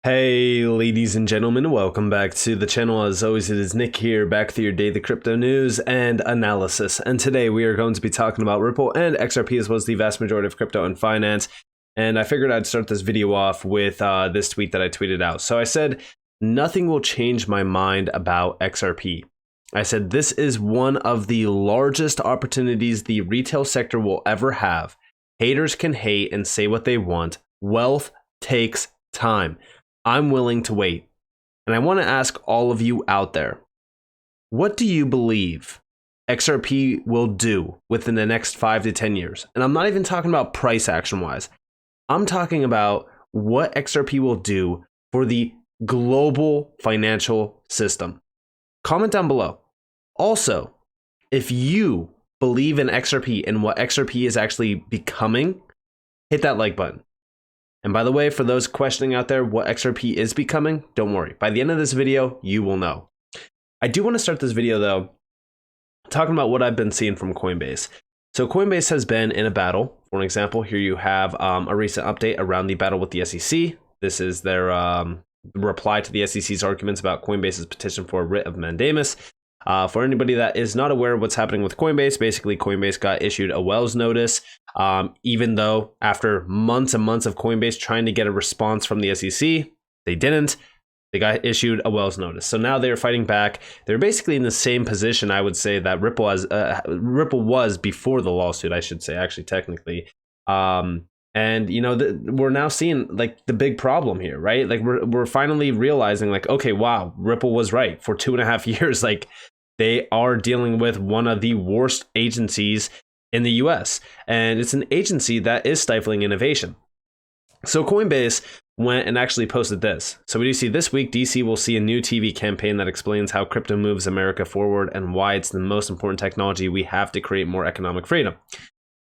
Hey ladies and gentlemen, welcome back to the channel. As always, it is Nick here, back with your daily crypto news and analysis. And today we are going to be talking about Ripple and XRP, as well as the vast majority of crypto and finance. And I figured I'd start this video off with this tweet that I tweeted out. So I said, nothing will change my mind about XRP. I said, this is one of the largest opportunities the retail sector will ever have. Haters can hate and say what they want. Wealth takes time. I'm willing to wait. And I want to ask all of you out there, what do you believe XRP will do within the next 5 to 10 years? And I'm not even talking about price action wise. I'm talking about what XRP will do for the global financial system. Comment down below. Also, if you believe in XRP and what XRP is actually becoming, hit that like button. And by the way, for those questioning out there what XRP is becoming, don't worry. By the end of this video, you will know. I do want to start this video, though, talking about what I've been seeing from Coinbase. So Coinbase has been in a battle. For an example, here you have a recent update around the battle with the SEC. This is their reply to the SEC's arguments about Coinbase's petition for a writ of mandamus. For anybody that is not aware of what's happening with Coinbase, basically Coinbase got issued a Wells notice, even though after months and months of Coinbase trying to get a response from the SEC, they didn't. They got issued a Wells notice. So now they're fighting back. They're basically in the same position, I would say, that Ripple was before the lawsuit, I should say, actually, technically. And, you know, we're now seeing like the big problem here, right? Like we're finally realizing like, okay, wow, Ripple was right. For 2.5 years, like they are dealing with one of the worst agencies in the US. And it's an agency that is stifling innovation. So Coinbase went and actually posted this. So we do see this week, DC will see a new TV campaign that explains how crypto moves America forward and why it's the most important technology we have to create more economic freedom.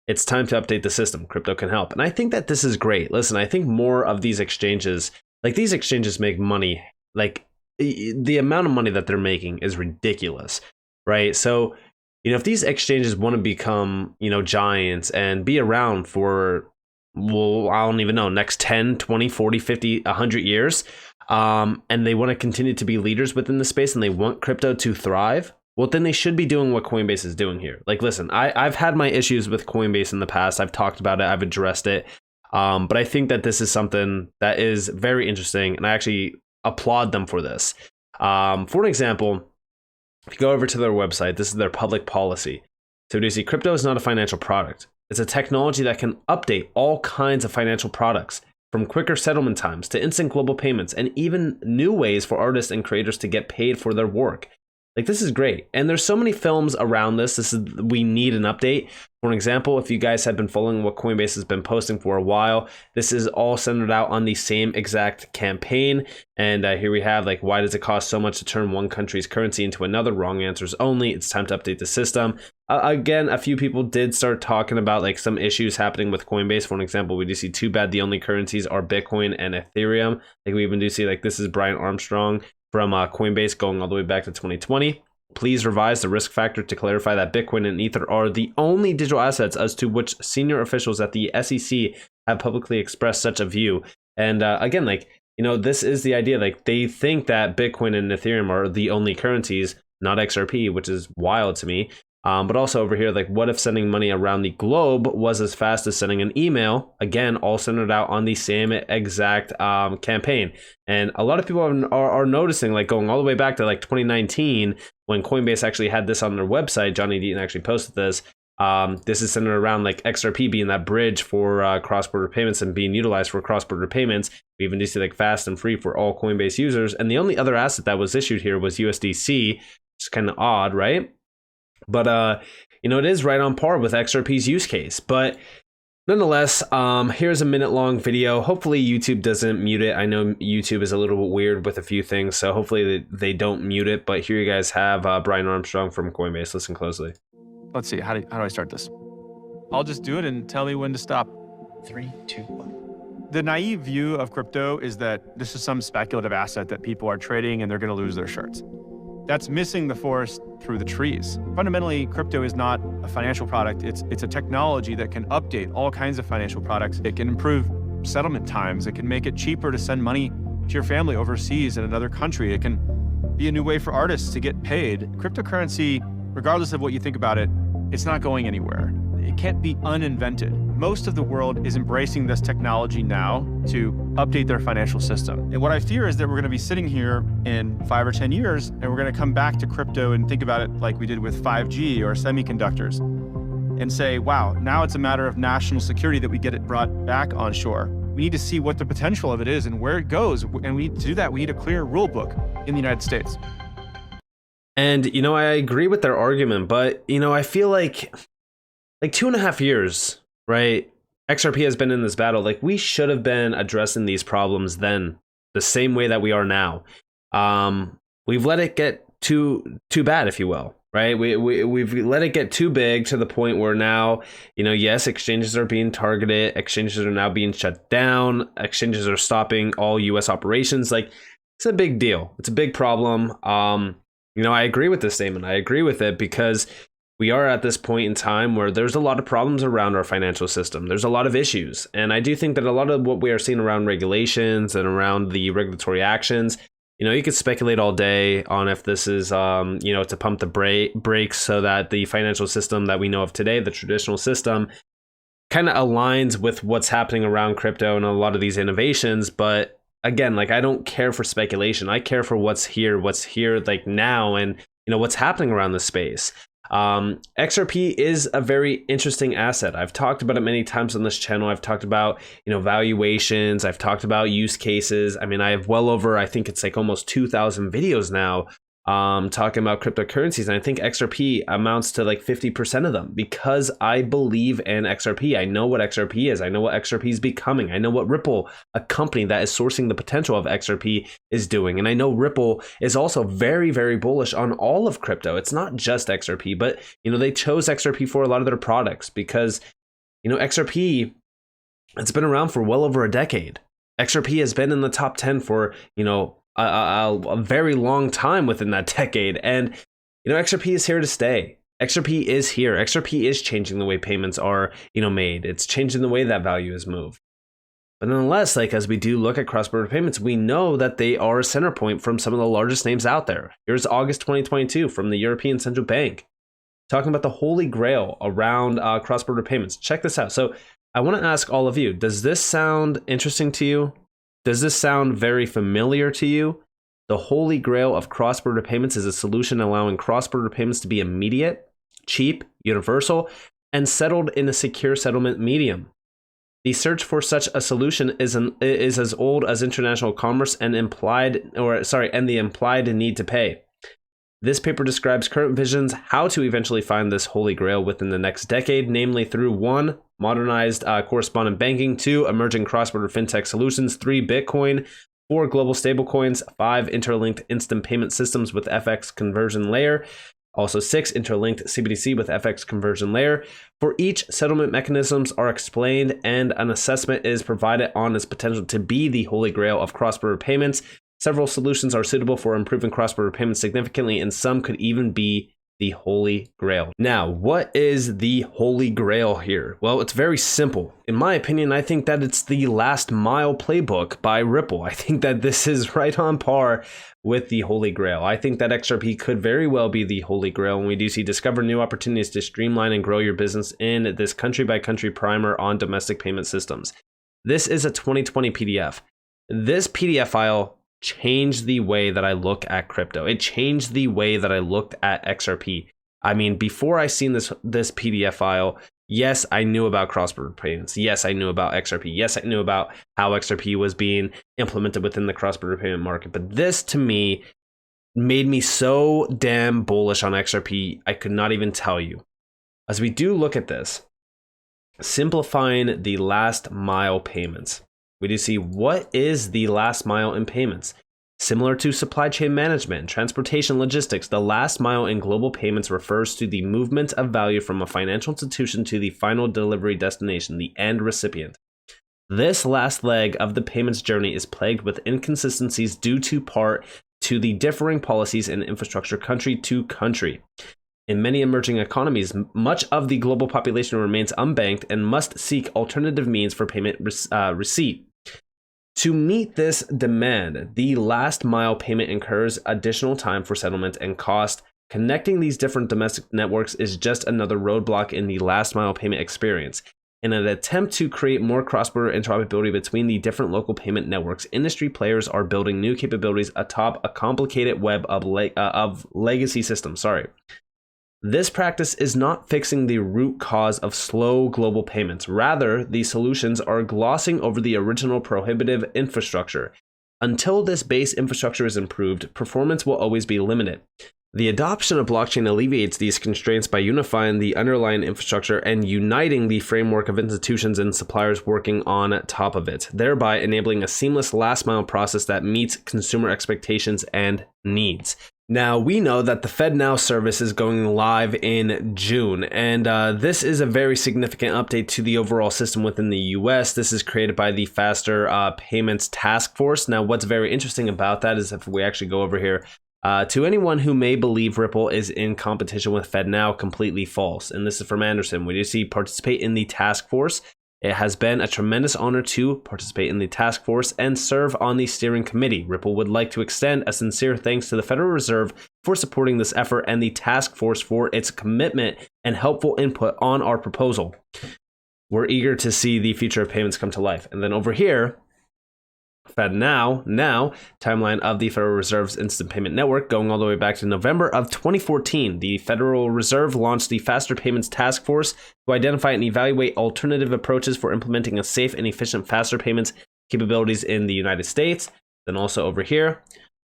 It's time to update the system. Crypto can help. And I think that this is great. Listen, I think more of these exchanges, like these exchanges make money, like the amount of money that they're making is ridiculous, right? So, you know, if these exchanges want to become, you know, giants and be around for, well, I don't even know, next 10, 20, 40, 50, 100 years, and they want to continue to be leaders within the space and they want crypto to thrive, well, then they should be doing what Coinbase is doing here. Like, listen, I've had my issues with Coinbase in the past. I've talked about it. I've addressed it. But I think that this is something that is very interesting. And I actually applaud them for this. For an example, if you go over to their website, this is their public policy. So you see, crypto is not a financial product. It's a technology that can update all kinds of financial products, from quicker settlement times to instant global payments, and even new ways for artists and creators to get paid for their work. Like, this is great. And there's so many films around this. We need an update. For an example, if you guys have been following what Coinbase has been posting for a while, this is all centered out on the same exact campaign. And here we have, like, why does it cost so much to turn one country's currency into another? Wrong answers only. It's time to update the system. Again, a few people did start talking about like some issues happening with Coinbase. For an example, we do see too bad the only currencies are Bitcoin and Ethereum. Like, we even do see, like, this is Brian Armstrong from Coinbase going all the way back to 2020. Please revise the risk factor to clarify that Bitcoin and Ether are the only digital assets, as to which senior officials at the SEC have publicly expressed such a view. And again, like, you know, this is the idea. Like, they think that Bitcoin and Ethereum are the only currencies, not XRP, which is wild to me. But also over here, like, what if sending money around the globe was as fast as sending an email? Again, all centered out on the same exact campaign. And a lot of people are noticing, like, going all the way back to like 2019, when Coinbase actually had this on their website. Johnny Deaton actually posted this. This is centered around like XRP being that bridge for cross-border payments and being utilized for cross-border payments. We even do see like fast and free for all Coinbase users. And the only other asset that was issued here was USDC, which is kind of odd, right? But, you know, it is right on par with XRP's use case. But nonetheless, here's a minute-long video. Hopefully YouTube doesn't mute it. I know YouTube is a little bit weird with a few things, so hopefully they don't mute it. But here you guys have Brian Armstrong from Coinbase. Listen closely. Let's see, how do I start this? I'll just do it and tell me when to stop. 3, 2, 1. The naive view of crypto is that this is some speculative asset that people are trading and they're going to lose their shirts. That's missing the forest through the trees. Fundamentally, crypto is not a financial product. It's a technology that can update all kinds of financial products. It can improve settlement times. It can make it cheaper to send money to your family overseas in another country. It can be a new way for artists to get paid. Cryptocurrency, regardless of what you think about it, it's not going anywhere. It can't be uninvented. Most of the world is embracing this technology now to update their financial system. And what I fear is that we're going to be sitting here in 5 or 10 years, and we're going to come back to crypto and think about it like we did with 5G or semiconductors and say, wow, now it's a matter of national security that we get it brought back onshore. We need to see what the potential of it is and where it goes. And we need to do that. We need a clear rule book in the United States. And, I agree with their argument, but, I feel like 2.5 years, right? XRP has been in this battle. Like, we should have been addressing these problems then, the same way that we are now. We've let it get too bad, if you will, right? We've let it get too big to the point where now, yes, exchanges are being targeted. Exchanges are now being shut down. Exchanges are stopping all US operations. Like, it's a big deal. It's a big problem. I agree with this statement. I agree with it because we are at this point in time where there's a lot of problems around our financial system. There's a lot of issues. And I do think that a lot of what we are seeing around regulations and around the regulatory actions, you could speculate all day on if this is, to pump the brakes so that the financial system that we know of today, the traditional system, kind of aligns with what's happening around crypto and a lot of these innovations. But again, like, I don't care for speculation. I care for what's here like now and, what's happening around the space. XRP is a very interesting asset. I've talked about it many times on this channel. I've talked about, valuations. I've talked about use cases. I mean, I have well over, I think it's like almost 2,000 videos now talking about cryptocurrencies. And I think XRP amounts to like 50% of them because I believe in XRP. I know what XRP is. I know what XRP is becoming. I know what Ripple, a company that is sourcing the potential of XRP, is doing. And I know Ripple is also very, very bullish on all of crypto. It's not just XRP, but they chose XRP for a lot of their products because, XRP, it's been around for well over a decade. XRP has been in the top 10 for, a very long time within that decade. And, XRP is here to stay. XRP is here. XRP is changing the way payments are, made. It's changing the way that value is moved. But nonetheless, like, as we do look at cross-border payments, we know that they are a center point from some of the largest names out there. Here's August 2022 from the European Central Bank, talking about the holy grail around cross-border payments. Check this out. So I want to ask all of you, does this sound interesting to you? Does this sound very familiar to you? The holy grail of cross-border payments is a solution allowing cross-border payments to be immediate, cheap, universal, and settled in a secure settlement medium. The search for such a solution is as old as international commerce and the implied need to pay. This paper describes current visions how to eventually find this holy grail within the next decade, namely through 1, modernized correspondent banking, 2, emerging cross-border fintech solutions, 3, Bitcoin, 4, global stablecoins, 5, interlinked instant payment systems with FX conversion layer, also 6, interlinked CBDC with FX conversion layer. For each, settlement mechanisms are explained and an assessment is provided on its potential to be the holy grail of cross-border payments. Several solutions are suitable for improving cross-border payments significantly, and some could even be the holy grail. Now, what is the holy grail here? Well, it's very simple. In my opinion, I think that it's the last mile playbook by Ripple. I think that this is right on par with the holy grail. I think that XRP could very well be the holy grail when we do see discover new opportunities to streamline and grow your business in this country-by-country primer on domestic payment systems. This is a 2020 PDF. This PDF file changed the way that I look at crypto. It changed the way that I looked at XRP. I mean, before I seen this PDF file, yes, I knew about cross-border payments. Yes, I knew about XRP. Yes, I knew about how XRP was being implemented within the cross-border payment market. But this, to me, made me so damn bullish on XRP, I could not even tell you. As we do look at this, simplifying the last mile payments, we do see what is the last mile in payments. Similar to supply chain management, transportation, logistics, the last mile in global payments refers to the movement of value from a financial institution to the final delivery destination, the end recipient. This last leg of the payments journey is plagued with inconsistencies due to part to the differing policies and infrastructure country to country. In many emerging economies, much of the global population remains unbanked and must seek alternative means for payment receipt. To meet this demand, the last mile payment incurs additional time for settlement and cost. Connecting these different domestic networks is just another roadblock in the last mile payment experience. In an attempt to create more cross-border interoperability between the different local payment networks, industry players are building new capabilities atop a complicated web of legacy systems. This practice is not fixing the root cause of slow global payments. Rather, these solutions are glossing over the original prohibitive infrastructure. Until this base infrastructure is improved, performance will always be limited. The adoption of blockchain alleviates these constraints by unifying the underlying infrastructure and uniting the framework of institutions and suppliers working on top of it, thereby enabling a seamless last mile process that meets consumer expectations and needs. Now, we know that the FedNow service is going live in June, and this is a very significant update to the overall system within the US. This is created by the Faster Payments Task Force. Now, what's very interesting about that is if we actually go over here, to anyone who may believe Ripple is in competition with FedNow, completely false. And this is from Anderson. We do see participate in the task force. It has been a tremendous honor to participate in the task force and serve on the steering committee. Ripple would like to extend a sincere thanks to the Federal Reserve for supporting this effort and the task force for its commitment and helpful input on our proposal. We're eager to see the future of payments come to life. And then over here, FedNow, timeline of the Federal Reserve's Instant Payment Network, going all the way back to November of 2014. The Federal Reserve launched the Faster Payments Task Force to identify and evaluate alternative approaches for implementing a safe and efficient faster payments capabilities in the United States. Then also over here,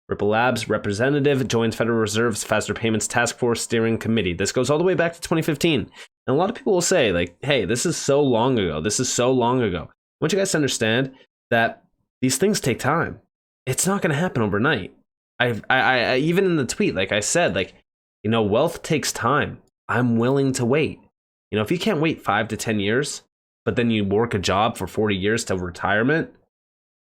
Ripple Labs representative joins Federal Reserve's Faster Payments Task Force Steering Committee. This goes all the way back to 2015. And a lot of people will say, like, hey, this is so long ago. I want you guys to understand that these things take time. It's not going to happen overnight. I even in the tweet, like I said, like, wealth takes time. I'm willing to wait. If you can't wait 5 to 10 years, but then you work a job for 40 years to retirement,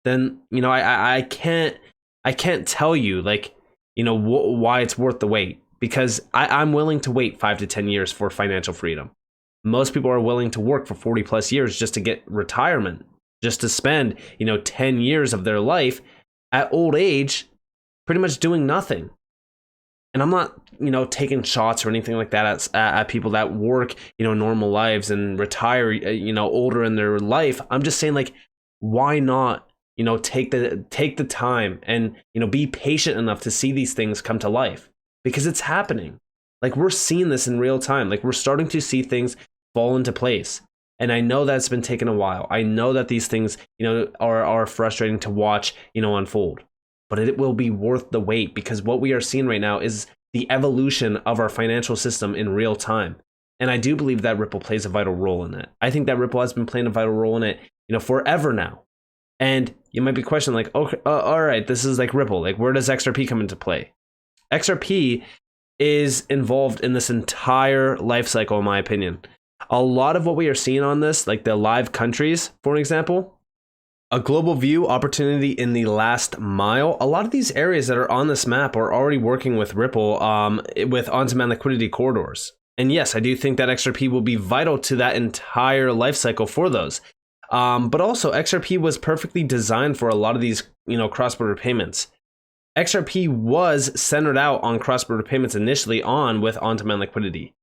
then, I can't tell you, like, why it's worth the wait, because I'm willing to wait 5 to 10 years for financial freedom. Most people are willing to work for 40 plus years just to get retirement, just to spend, 10 years of their life at old age pretty much doing nothing. And I'm not, taking shots or anything like that at people that work, normal lives and retire, older in their life. I'm just saying, like, why not, take the time and, be patient enough to see these things come to life, because it's happening. Like, we're seeing this in real time. Like, we're starting to see things fall into place. And I know that's been taking a while. I know that these things, are frustrating to watch, unfold. But it will be worth the wait, because what we are seeing right now is the evolution of our financial system in real time. And I do believe that Ripple plays a vital role in it. I think that Ripple has been playing a vital role in it, forever now. And you might be questioning, like, okay, all right, this is like Ripple. Like, where does XRP come into play? XRP is involved in this entire life cycle, in my opinion. A lot of what we are seeing on this, like the live countries, for example, a global view opportunity in the last mile. A lot of these areas that are on this map are already working with Ripple with on-demand liquidity corridors. And yes, I do think that XRP will be vital to that entire life cycle for those. But also, XRP was perfectly designed for a lot of these, cross-border payments. XRP was centered out on cross-border payments initially with on-demand liquidity.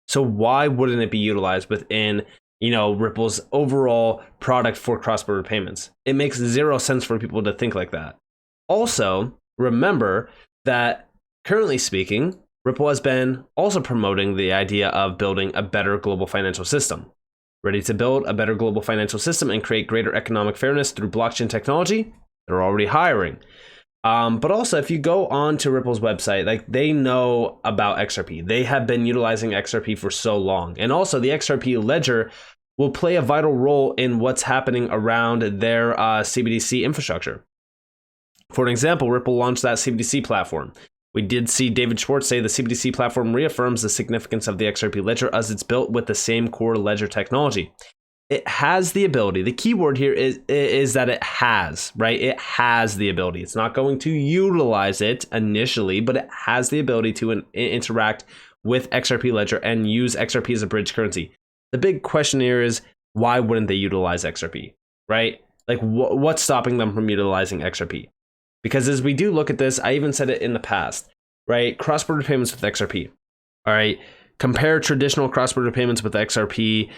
So why wouldn't it be utilized within, Ripple's overall product for cross-border payments? It makes zero sense for people to think like that. Also, remember that currently speaking, Ripple has been also promoting the idea of building a better global financial system. Ready to build a better global financial system and create greater economic fairness through blockchain technology? They're already hiring. But also, if you go on to Ripple's website, like, they know about XRP. They have been utilizing XRP for so long. And also, the XRP ledger will play a vital role in what's happening around their CBDC infrastructure. For an example, Ripple launched that CBDC platform. We did see David Schwartz say the CBDC platform reaffirms the significance of the XRP ledger as it's built with the same core ledger technology. It has the ability. The key word here is that it has, right? It has the ability. It's not going to utilize it initially, but it has the ability to interact with XRP ledger and use XRP as a bridge currency. The big question here is, why wouldn't they utilize XRP, right? Like what's stopping them from utilizing XRP? Because as we do look at this, I even said it in the past, right? Cross-border payments with XRP. All right. Compare traditional cross-border payments with XRP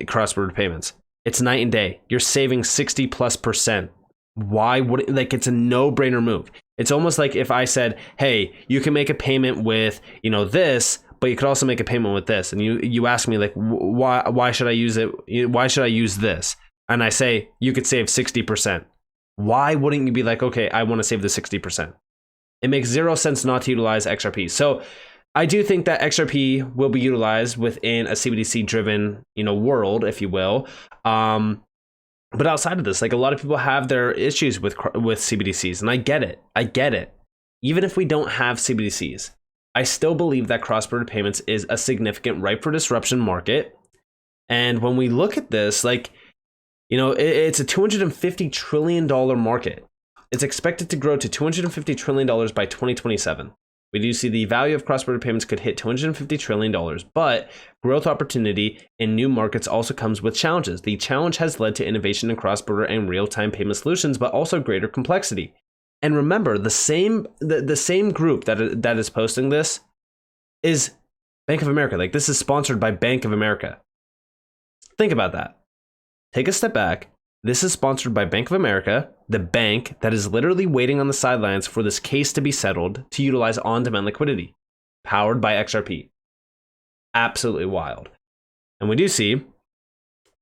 cross-border payments. It's night and day. You're saving 60+%. Why would like it's a no-brainer move? It's almost like if I said, hey, you can make a payment with, this, but you could also make a payment with this. And you ask me like, why should I use it? Why should I use this? And I say, you could save 60%. Why wouldn't you be like, okay, I want to save the 60%? It makes zero sense not to utilize XRP. So I do think that XRP will be utilized within a CBDC driven, world, if you will. But outside of this, like a lot of people have their issues with CBDCs, and I get it. Even if we don't have CBDCs, I still believe that cross-border payments is a significant ripe for disruption market. And when we look at this, like, it's a $250 trillion market. It's expected to grow to $250 trillion by 2027. We do see the value of cross-border payments could hit $250 trillion, but growth opportunity in new markets also comes with challenges. The challenge has led to innovation in cross-border and real-time payment solutions, but also greater complexity. And remember, the same group that is posting this is Bank of America. Like, this is sponsored by Bank of America. Think about that. Take a step back. This is sponsored by Bank of America, the bank that is literally waiting on the sidelines for this case to be settled to utilize on-demand liquidity, powered by XRP. Absolutely wild. And we do see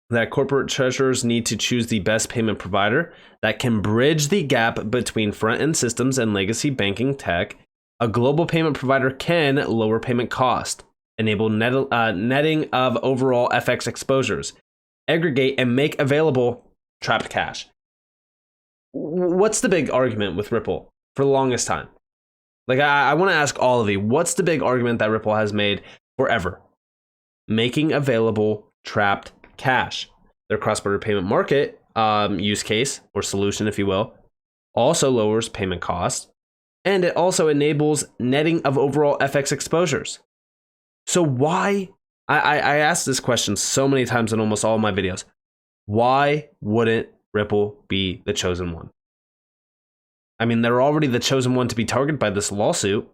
that corporate treasurers need to choose the best payment provider that can bridge the gap between front-end systems and legacy banking tech. A global payment provider can lower payment cost, enable netting of overall FX exposures, aggregate and make available trapped cash. What's the big argument with Ripple for the longest time? Like, I want to ask all of you, what's the big argument that Ripple has made forever? Making available trapped cash. Their cross-border payment market use case, or solution, if you will, also lowers payment costs, and it also enables netting of overall FX exposures. So why, I asked this question so many times in almost all of my videos, why wouldn't Ripple be the chosen one? I mean, they're already the chosen one to be targeted by this lawsuit.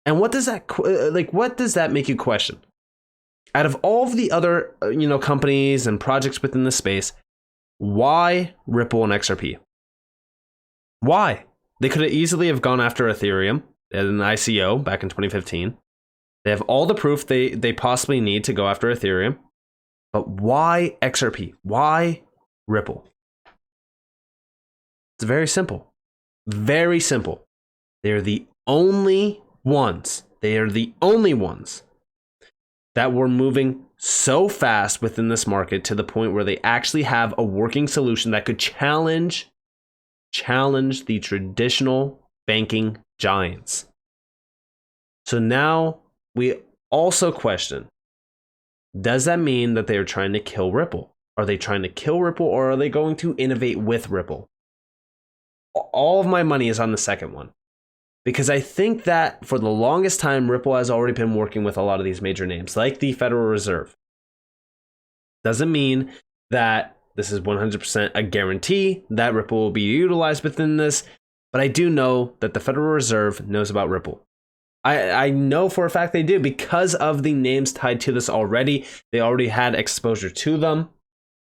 And what does that make you question? Out of all of the other, companies and projects within the space, why Ripple and XRP? Why? They could have easily have gone after Ethereum at an ICO back in 2015. They have all the proof they possibly need to go after Ethereum. But why XRP? Why Ripple? It's very simple. Very simple. They're the only ones. They are the only ones that were moving so fast within this market to the point where they actually have a working solution that could challenge the traditional banking giants. So now we also question, does that mean that they are trying to kill Ripple? Are they trying to kill Ripple, or are they going to innovate with Ripple? All of my money is on the second one, because I think that for the longest time, Ripple has already been working with a lot of these major names, like the Federal Reserve. Doesn't mean that this is 100% a guarantee that Ripple will be utilized within this, but I do know that the Federal Reserve knows about Ripple. I know for a fact they do, because of the names tied to this already. They already had exposure to them.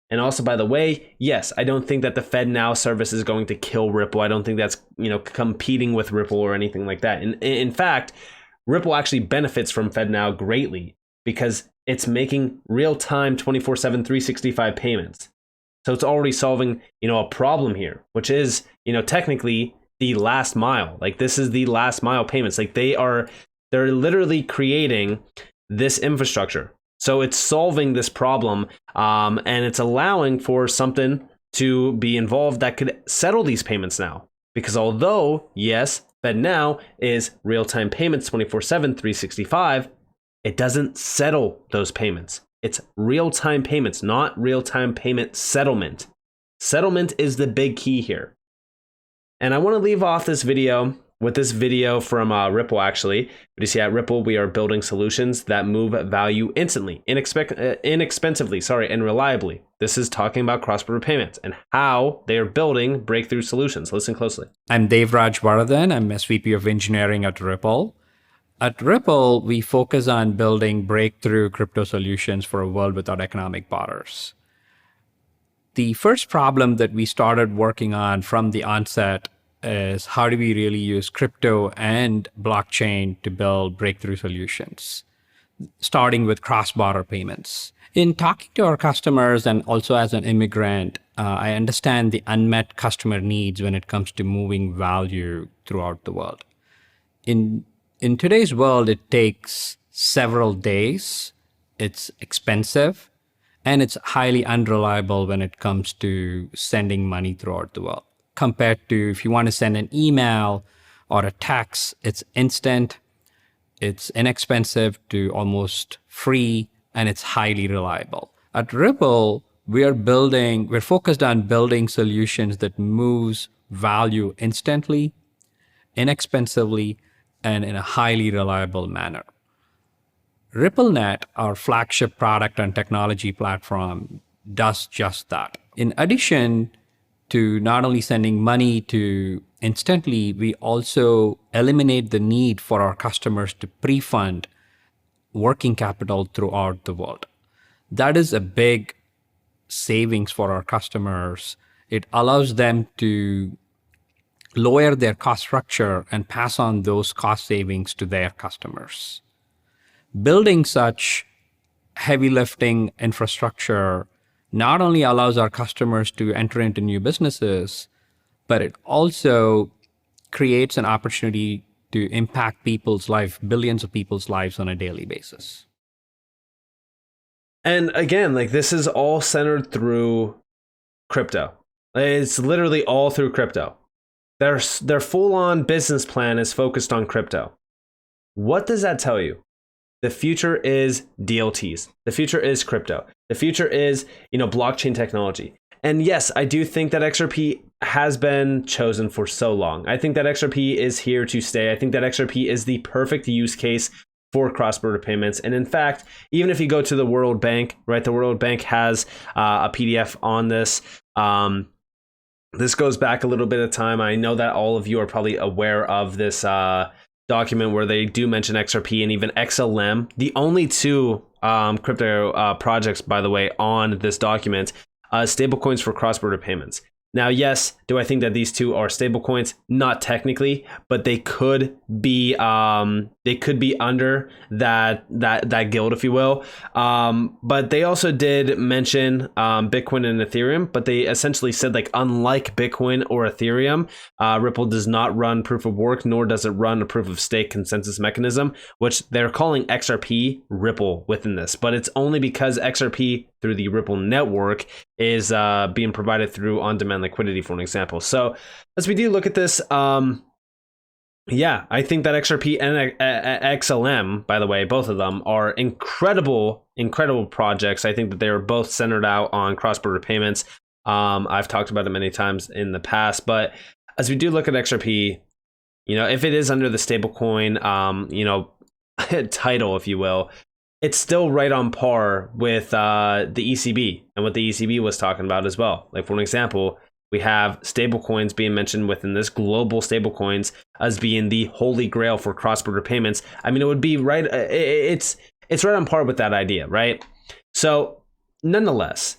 And also, by the way, yes, I don't think that the FedNow service is going to kill Ripple. I don't think that's, competing with Ripple or anything like that. In fact, Ripple actually benefits from FedNow greatly because it's making real-time 24/7, 365 payments. So it's already solving, a problem here, which is, technically the last mile. Like, this is the last mile payments. Like, they're literally creating this infrastructure. So it's solving this problem, and it's allowing for something to be involved that could settle these payments now. Because although, yes, FedNow is real-time payments 24/7, 365, it doesn't settle those payments. It's real-time payments, not real-time payment settlement. Settlement is the big key here. And I want to leave off this video with this video from Ripple, actually, what you see at Ripple, we are building solutions that move value instantly, inexpensively, and reliably. This is talking about cross-border payments and how they are building breakthrough solutions. Listen closely. I'm Devraj Varadhan. I'm SVP of Engineering at Ripple. At Ripple, we focus on building breakthrough crypto solutions for a world without economic borders. The first problem that we started working on from the onset is how do we really use crypto and blockchain to build breakthrough solutions, starting with cross-border payments. In talking to our customers and also as an immigrant, I understand the unmet customer needs when it comes to moving value throughout the world. In today's world, it takes several days, it's expensive, and it's highly unreliable when it comes to sending money throughout the world. Compared to if you want to send an email or a text, it's instant, it's inexpensive to almost free, and it's highly reliable. At Ripple, we're focused on building solutions that moves value instantly, inexpensively, and in a highly reliable manner. RippleNet, our flagship product and technology platform, does just that. In addition to not only sending money to instantly, we also eliminate the need for our customers to pre-fund working capital throughout the world. That is a big savings for our customers. It allows them to lower their cost structure and pass on those cost savings to their customers. Building such heavy lifting infrastructure not only allows our customers to enter into new businesses, but it also creates an opportunity to impact people's life, billions of people's lives on a daily basis. And again, like, this is all centered through crypto. It's literally all through crypto. Their full-on business plan is focused on crypto. What does that tell you? The future is DLTs. The future is crypto. The future is, blockchain technology. And yes, I do think that XRP has been chosen for so long. I think that XRP is here to stay. I think that XRP is the perfect use case for cross-border payments. And in fact, even if you go to the World Bank, right, the World Bank has a PDF on this. This goes back a little bit of time. I know that all of you are probably aware of this document where they do mention XRP and even XLM. The only two crypto projects, by the way, on this document, stablecoins for cross-border payments. Now, yes, do I think that these two are stablecoins? Not technically, but they could be under that guild, if you will. But they also did mention Bitcoin and Ethereum, but they essentially said, like, unlike Bitcoin or Ethereum, Ripple does not run proof of work, nor does it run a proof of stake consensus mechanism, which they're calling XRP Ripple within this. But it's only because XRP through the Ripple network is being provided through on-demand liquidity, for an example. So as we do look at this, I think that XRP and XLM, by the way, both of them are incredible projects. I think that they're both centered out on cross-border payments. I've talked about it many times in the past, but as we do look at XRP, if it is under the stablecoin, title, if you will, it's still right on par with the ECB and what the ECB was talking about as well. Like, for an example, we have stablecoins being mentioned within this, global stablecoins as being the holy grail for cross-border payments. I mean, it would be right. It's right on par with that idea, right? So, nonetheless,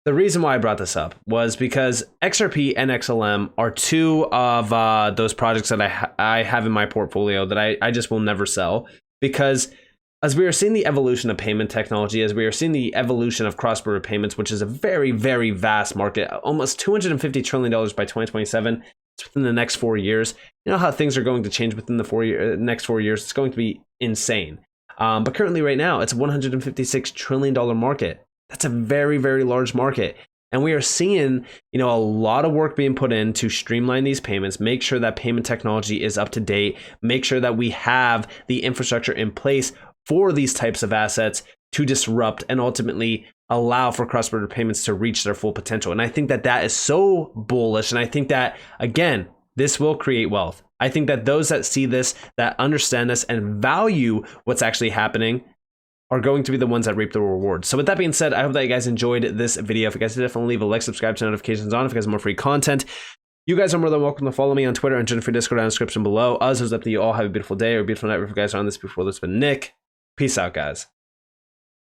the reason why I brought this up was because XRP and XLM are two of those projects that I have in my portfolio that I just will never sell, because as we are seeing the evolution of payment technology, as we are seeing the evolution of cross-border payments, which is a very, very vast market, almost $250 trillion by 2027, it's within the next 4 years. You know how things are going to change within the next 4 years. It's going to be insane. But currently right now, it's a $156 trillion market. That's a very, very large market. And we are seeing, a lot of work being put in to streamline these payments, make sure that payment technology is up to date, make sure that we have the infrastructure in place for these types of assets to disrupt and ultimately allow for cross-border payments to reach their full potential. And I think that that is so bullish. And I think that, again, this will create wealth. I think that those that see this, that understand this, and value what's actually happening are going to be the ones that reap the rewards. So with that being said, I hope that you guys enjoyed this video. If you guys did, definitely leave a like, subscribe to notifications on if you guys want more free content. You guys are more than welcome to follow me on Twitter and join for Discord down in the description below. Us, it's up to you all. Have a beautiful day or a beautiful night. If you guys are on this before, this has been Nick. Peace out, guys.